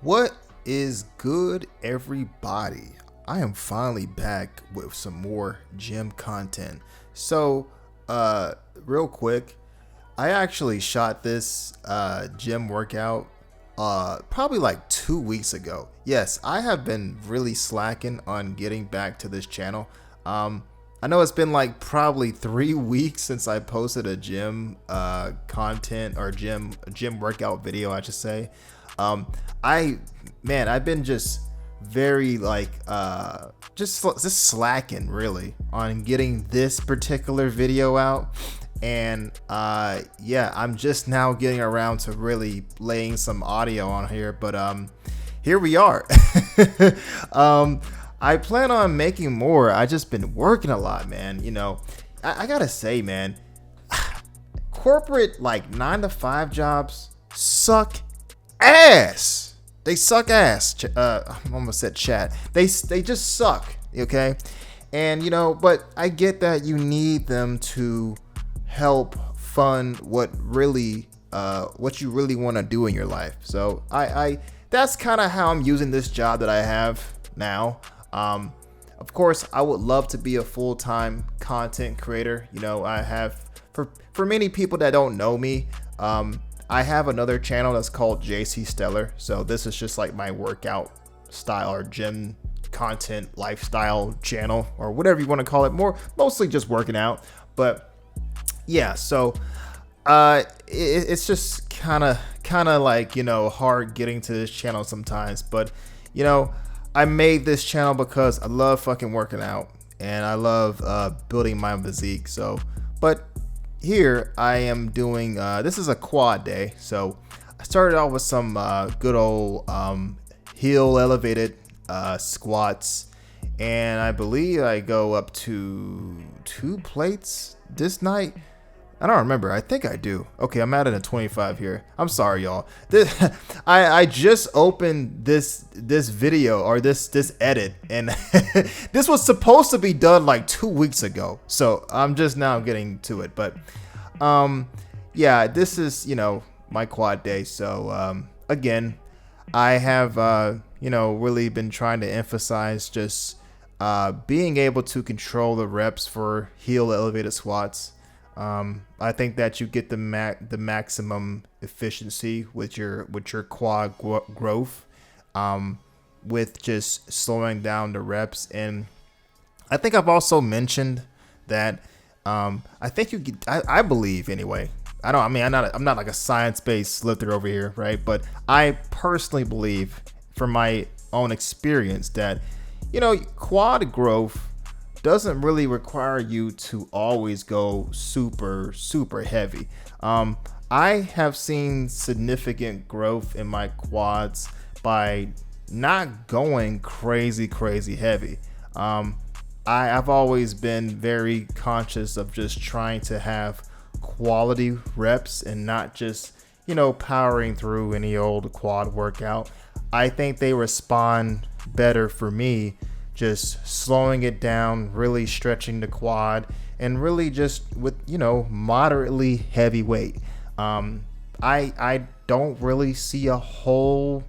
What is good, everybody? I am finally back with some more gym content. So, real quick, I actually shot this gym workout probably like 2 weeks ago. Yes, I have been really slacking on getting back to this channel. I know it's been like probably 3 weeks since I posted a gym content or gym workout video, I should say. Um, I've been just very like just slacking really on getting this particular video out, and yeah, I'm just now getting around to really laying some audio on here, but here we are. I plan on making more. I just been working a lot, man. I gotta say, man, corporate like 9 to 5 jobs suck ass. They suck ass. I almost said chat. They just suck. Okay, and but I get that you need them to help fund what you really want to do in your life. So I that's kind of how I'm using this job that I have now. Of course, I would love to be a full-time content creator. I have for many people that don't know me. I have another channel that's called JC Stellar. So this is just like my workout style or gym content lifestyle channel or whatever you want to call it. Mostly just working out. But yeah, so it's just kind of like hard getting to this channel sometimes. But I made this channel because I love fucking working out and I love building my physique. So, but here I am doing this is a quad day. So I started off with some good old heel elevated squats, and I believe I go up to 2 plates this night. I don't remember. I think I do. Okay, I'm at a 25 here. I'm sorry, y'all. I just opened this video or this edit, and this was supposed to be done like 2 weeks ago. So I'm just now getting to it. But yeah, this is my quad day. So again, I have really been trying to emphasize just being able to control the reps for heel elevated squats. I think that you get the maximum efficiency with your quad growth, with just slowing down the reps. And I think I've also mentioned that I think you get, I believe anyway. I'm not like a science-based lifter over here, right? But I personally believe from my own experience that quad growth doesn't really require you to always go super heavy. I have seen significant growth in my quads by not going crazy heavy. I've always been very conscious of just trying to have quality reps and not just powering through any old quad workout. I think they respond better for me just slowing it down, really stretching the quad, and really just with moderately heavy weight. I don't really see a whole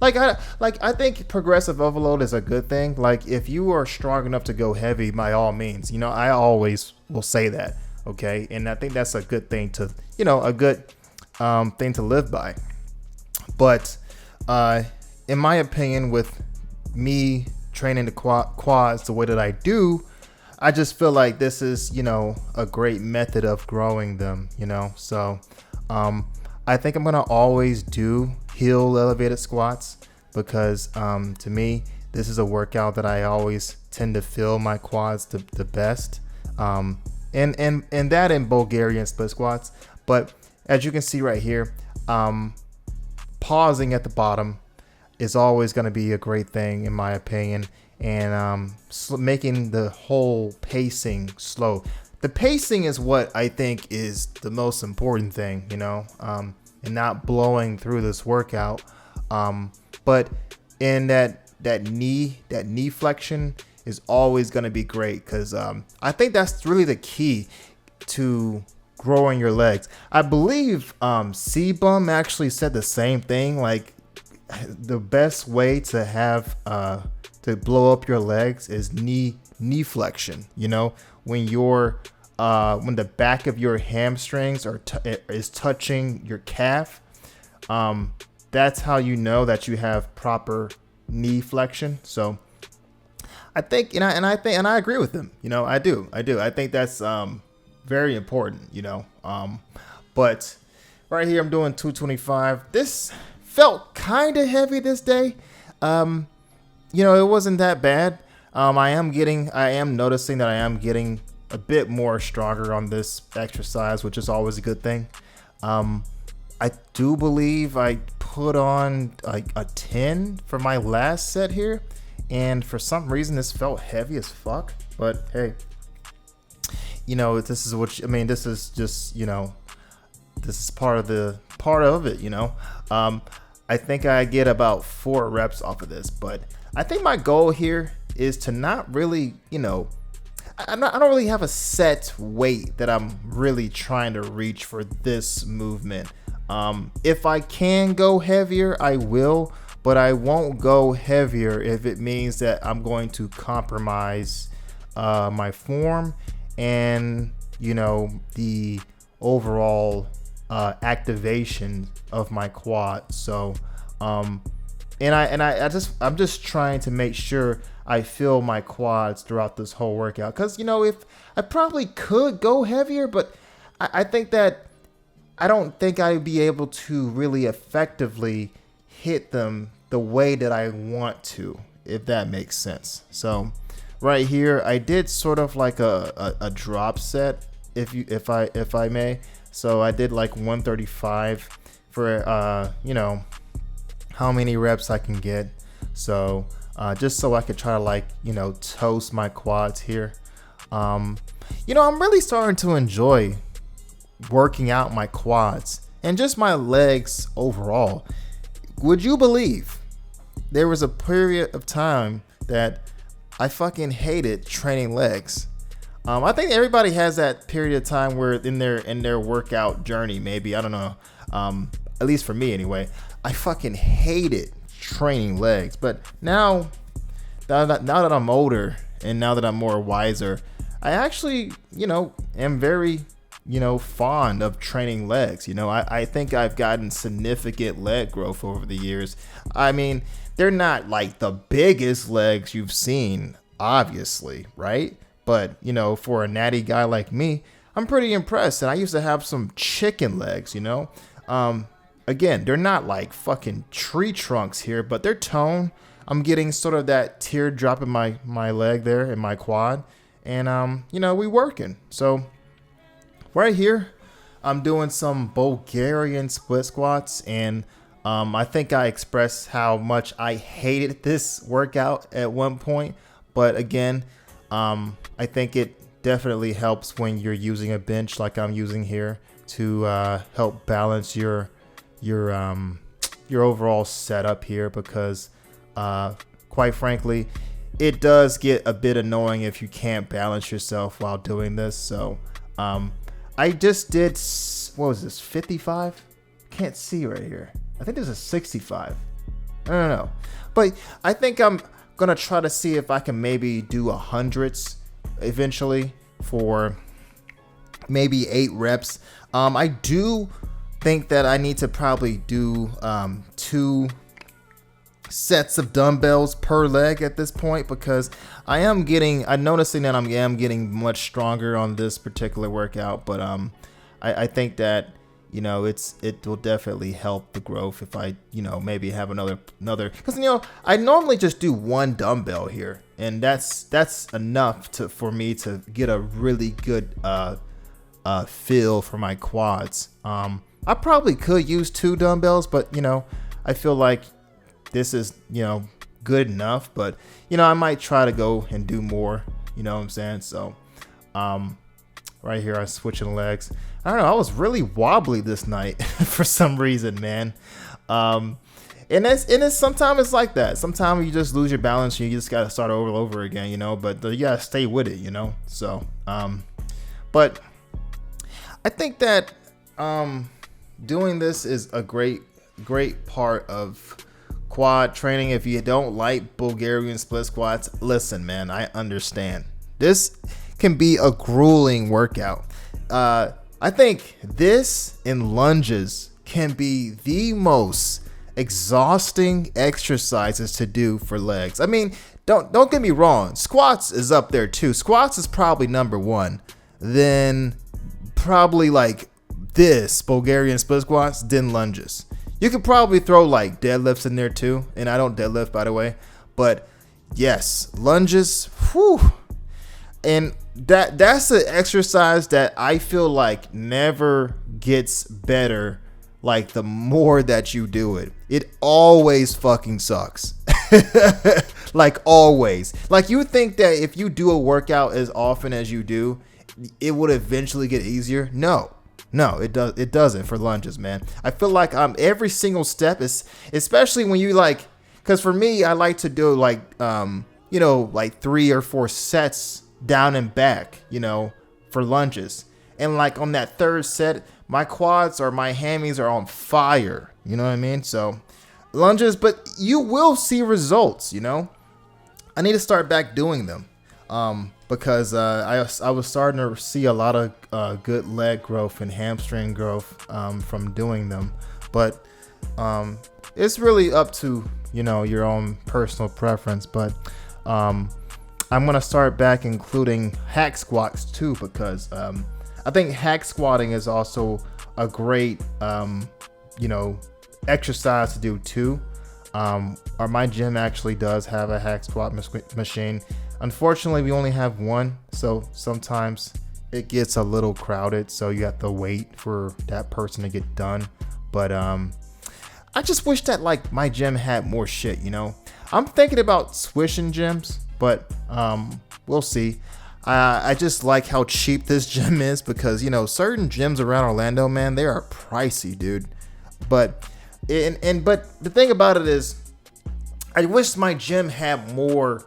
I think progressive overload is a good thing. Like if you are strong enough to go heavy, by all means, I always will say that. Okay, and I think that's a good thing to a good thing to live by. But in my opinion, with me training the quads the way that I do, I just feel like this is a great method of growing them. So I think I'm gonna always do heel elevated squats because to me this is a workout that I always tend to feel my quads the best, and that in Bulgarian split squats. But as you can see right here, pausing at the bottom is always going to be a great thing in my opinion, and making the whole pacing slow. The pacing is what I think is the most important thing, and not blowing through this workout. But in that knee flexion is always going to be great, because I think that's really the key to growing your legs. I believe C-Bum actually said the same thing. Like the best way to have to blow up your legs is knee flexion. You know, when when the back of your hamstrings is touching your calf, that's how you know that you have proper knee flexion. So I think, and I agree with them. You know, I do. I think that's very important. You know, but right here I'm doing 225. This felt kind of heavy this day. You know, it wasn't that bad. I am noticing that I am getting a bit more stronger on this exercise, which is always a good thing. I do believe I put on like a 10 for my last set here, and for some reason this felt heavy as fuck. But hey, you know, this is just, you know, this is part of it, you know. I think I get about 4 reps off of this, but I think my goal here is to not really, you know, I don't really have a set weight that I'm really trying to reach for this movement. If I can go heavier, I will, but I won't go heavier if it means that I'm going to compromise my form and, you know, the overall activation of my quad. So I'm just trying to make sure I feel my quads throughout this whole workout, because, you know, if I probably could go heavier, but I think that I don't think I'd be able to really effectively hit them the way that I want to, if that makes sense. So right here I did sort of like a drop set, if I may. So I did like 135 for you know, how many reps I can get. So just so I could try to, like, you know, toast my quads here. You know, I'm really starting to enjoy working out my quads and just my legs overall. Would you believe there was a period of time that I fucking hated training legs? I think everybody has that period of time where in their workout journey, maybe, I don't know. At least for me anyway, I fucking hated training legs. But now that I'm older and now that I'm more wiser, I actually, you know, am very, you know, fond of training legs. You know, I think I've gotten significant leg growth over the years. I mean, they're not like the biggest legs you've seen, obviously, right? But, you know, for a natty guy like me, I'm pretty impressed. And I used to have some chicken legs, you know. Again, they're not like fucking tree trunks here, but they're toned. I'm getting sort of that teardrop in my leg there, in my quad. And, you know, we working. So right here, I'm doing some Bulgarian split squats. And I think I expressed how much I hated this workout at one point. But again, I think it definitely helps when you're using a bench like I'm using here to help balance your overall setup here, because quite frankly, it does get a bit annoying if you can't balance yourself while doing this. So I just did, what was this, 55? Can't see right here. I think there's a 65. I don't know, but I think I'm gonna try to see if I can maybe do hundreds eventually for maybe 8 reps. I do think that I need to probably do 2 sets of dumbbells per leg at this point, because I'm noticing that I'm getting much stronger on this particular workout. But I think that, you know, it will definitely help the growth if I, you know, maybe have another, because, you know, I normally just do 1 dumbbell here, and that's enough for me to get a really good feel for my quads. I probably could use 2 dumbbells, but, you know, I feel like this is, you know, good enough. But, you know, I might try to go and do more, you know what I'm saying? So right here I'm switching legs. I don't know, I was really wobbly this night for some reason, man. And it's sometimes it's like that. Sometimes you just lose your balance and you just gotta start over again, you know. But you gotta stay with it, you know. So but I think that doing this is a great part of quad training, if you don't like Bulgarian split squats, listen, man, I understand. This can be a grueling workout. I think this and lunges can be the most exhausting exercises to do for legs. I mean, don't get me wrong, squats is up there too. Squats is probably number one. Then probably like this Bulgarian split squats, then lunges. You could probably throw like deadlifts in there too, and I don't deadlift, by the way, but yes, lunges, whew. And that's an exercise that I feel like never gets better. Like the more that you do it, it always fucking sucks. Like always. Like you think that if you do a workout as often as you do, it would eventually get easier. No, it doesn't for lunges, man. I feel like every single step is, especially when you like, because for me, I like to do like like 3 or 4 sets down and back, for lunges. And like on that third set, my quads or my hammies are on fire. You know what I mean? So lunges, but you will see results, I need to start back doing them. Because I was starting to see a lot of good leg growth and hamstring growth from doing them. But it's really up to, your own personal preference. But I'm going to start back including hack squats too, because I think hack squatting is also a great, exercise to do too. Or my gym actually does have a hack squat machine. Unfortunately, we only have one, so sometimes it gets a little crowded, so you have to wait for that person to get done. But I just wish that like my gym had more shit, I'm thinking about switching gyms, but we'll see. I just like how cheap this gym is, because certain gyms around Orlando, man, they are pricey, dude. But but the thing about it is, I wish my gym had more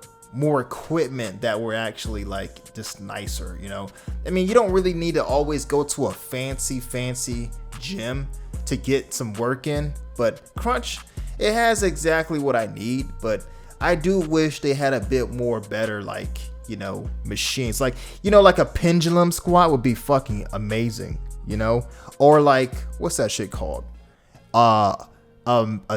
equipment that were actually like just nicer, I mean, you don't really need to always go to a fancy gym to get some work in, but Crunch, it has exactly what I need. But I do wish they had a bit more better, like, machines, like, like a pendulum squat would be fucking amazing, or like, what's that shit called? A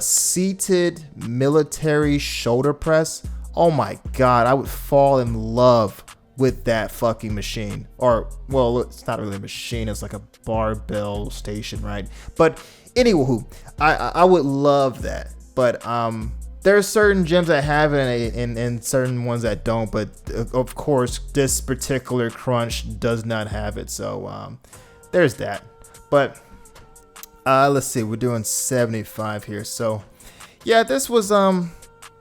seated military shoulder press. Oh my God, I would fall in love with that fucking machine. Or, well, it's not really a machine, it's like a barbell station, right? But anywho, I would love that. But there are certain gyms that have it and certain ones that don't. But of course, this particular Crunch does not have it. So there's that. But let's see, we're doing 75 here. So yeah, this was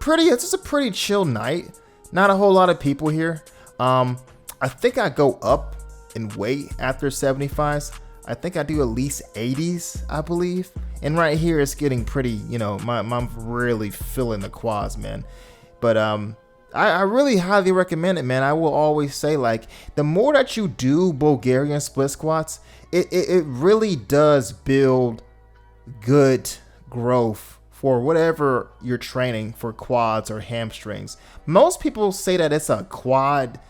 it's a pretty chill night. Not a whole lot of people here. I think I go up in weight after 75s. I think I do at least 80s, I believe. And right here it's getting pretty, I'm really feeling the quads, man. But I really highly recommend it, man. I will always say, like, the more that you do Bulgarian split squats, it really does build good growth for whatever you're training for, quads or hamstrings. Most people say that it's a quad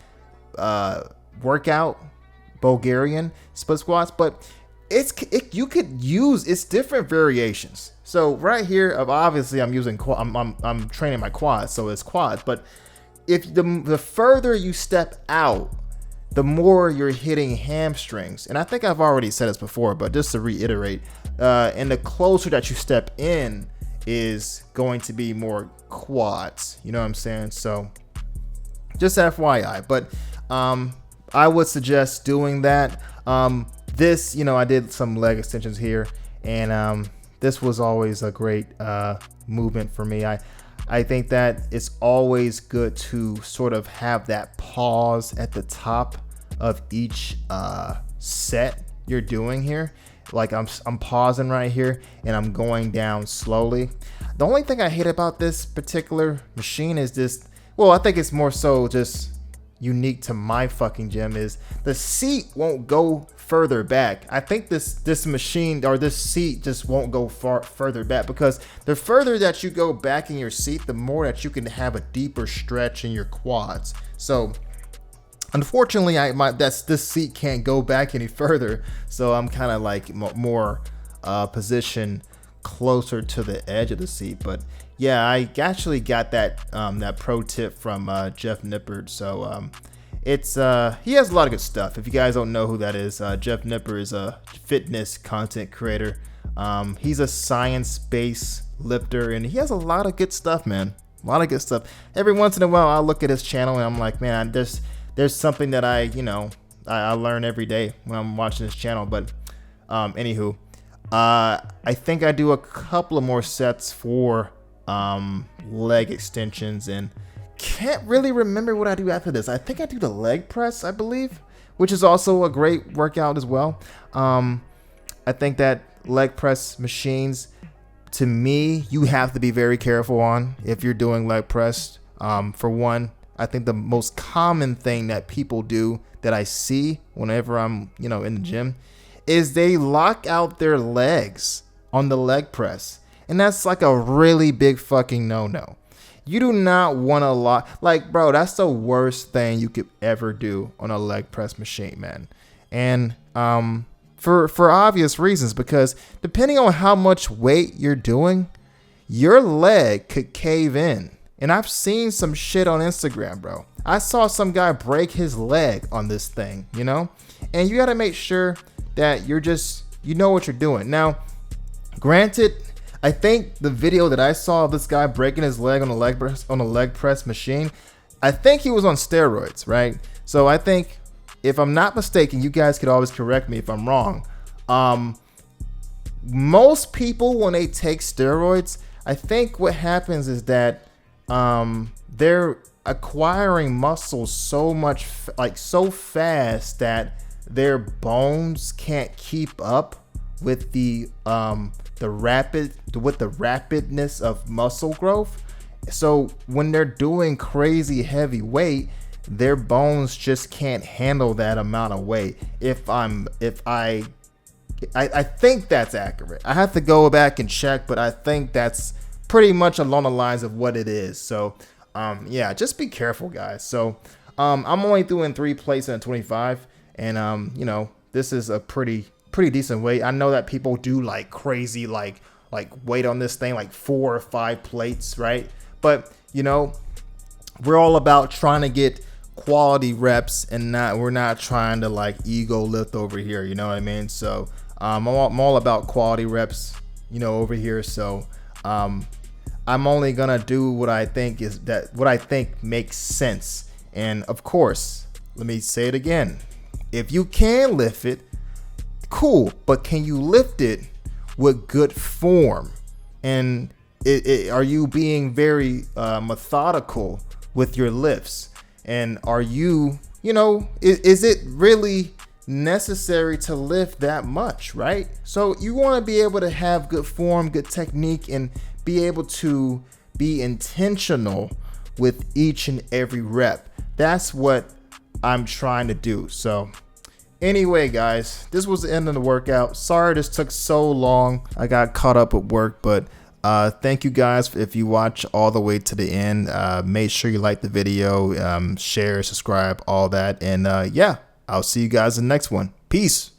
workout, Bulgarian split squats, but you could use its different variations. So right here, obviously I'm using I'm training my quads, so it's quads. But if the further you step out, the more you're hitting hamstrings. And I think I've already said this before, but just to reiterate, and the closer that you step in is going to be more quads. You know what I'm saying? So just FYI. But I would suggest doing that. This, I did some leg extensions here, and this was always a great movement for me. I think that it's always good to sort of have that pause at the top of each set you're doing here. Like I'm pausing right here and I'm going down slowly. The only thing I hate about this particular machine is this. Well, I think it's more so just, unique to my fucking gym is the seat won't go further back. I think this machine or this seat just won't go further back, because the further that you go back in your seat, the more that you can have a deeper stretch in your quads. So unfortunately, this seat can't go back any further, so I'm kind of like more positioned closer to the edge of the seat. But yeah, I actually got that pro tip from Jeff Nippard. So it's he has a lot of good stuff. If you guys don't know who that is, Jeff Nippard is a fitness content creator. He's a science-based lifter, and he has a lot of good stuff, man. A lot of good stuff. Every once in a while, I'll look at his channel and I'm like, man, there's something that I learn every day when I'm watching his channel. But anywho, I think I do a couple of more sets for leg extensions, and can't really remember what I do after this. I think I do the leg press, I believe, which is also a great workout as well. I think that leg press machines, to me, you have to be very careful on if you're doing leg press. For one, I think the most common thing that people do that I see whenever I'm, in the gym is they lock out their legs on the leg press. And that's like a really big fucking no-no. You do not want to lock, like, bro, that's the worst thing you could ever do on a leg press machine, man. And for obvious reasons, because depending on how much weight you're doing, your leg could cave in. And I've seen some shit on Instagram, bro. I saw some guy break his leg on this thing, and you got to make sure that you know what you're doing. Now, granted, I think the video that I saw of this guy breaking his leg on a leg press machine, I think he was on steroids, right? So I think, if I'm not mistaken, you guys could always correct me if I'm wrong. Most people, when they take steroids, I think what happens is that they're acquiring muscle so fast that their bones can't keep up with the rapidness of muscle growth. So when they're doing crazy heavy weight, their bones just can't handle that amount of weight. I think that's accurate. I have to go back and check, but I think that's pretty much along the lines of what it is. So yeah, just be careful, guys. So I'm only doing 3 plates and 25, and this is a pretty decent weight. I know that people do like crazy like weight on this thing, like 4 or 5 plates, right? But we're all about trying to get quality reps, and we're not trying to like ego lift over here, you know what I mean? So I'm all about quality reps, over here. So I'm only gonna do what I think makes sense. And of course, let me say it again, if you can lift it, cool, but can you lift it with good form? And are you being very methodical with your lifts? And are you, is it really necessary to lift that much, right? So you want to be able to have good form, good technique, and be able to be intentional with each and every rep. That's what I'm trying to do. So anyway, guys, this was the end of the workout. Sorry this took so long. I got caught up at work, but thank you guys. If you watch all the way to the end, make sure you like the video, share, subscribe, all that. And yeah, I'll see you guys in the next one. Peace.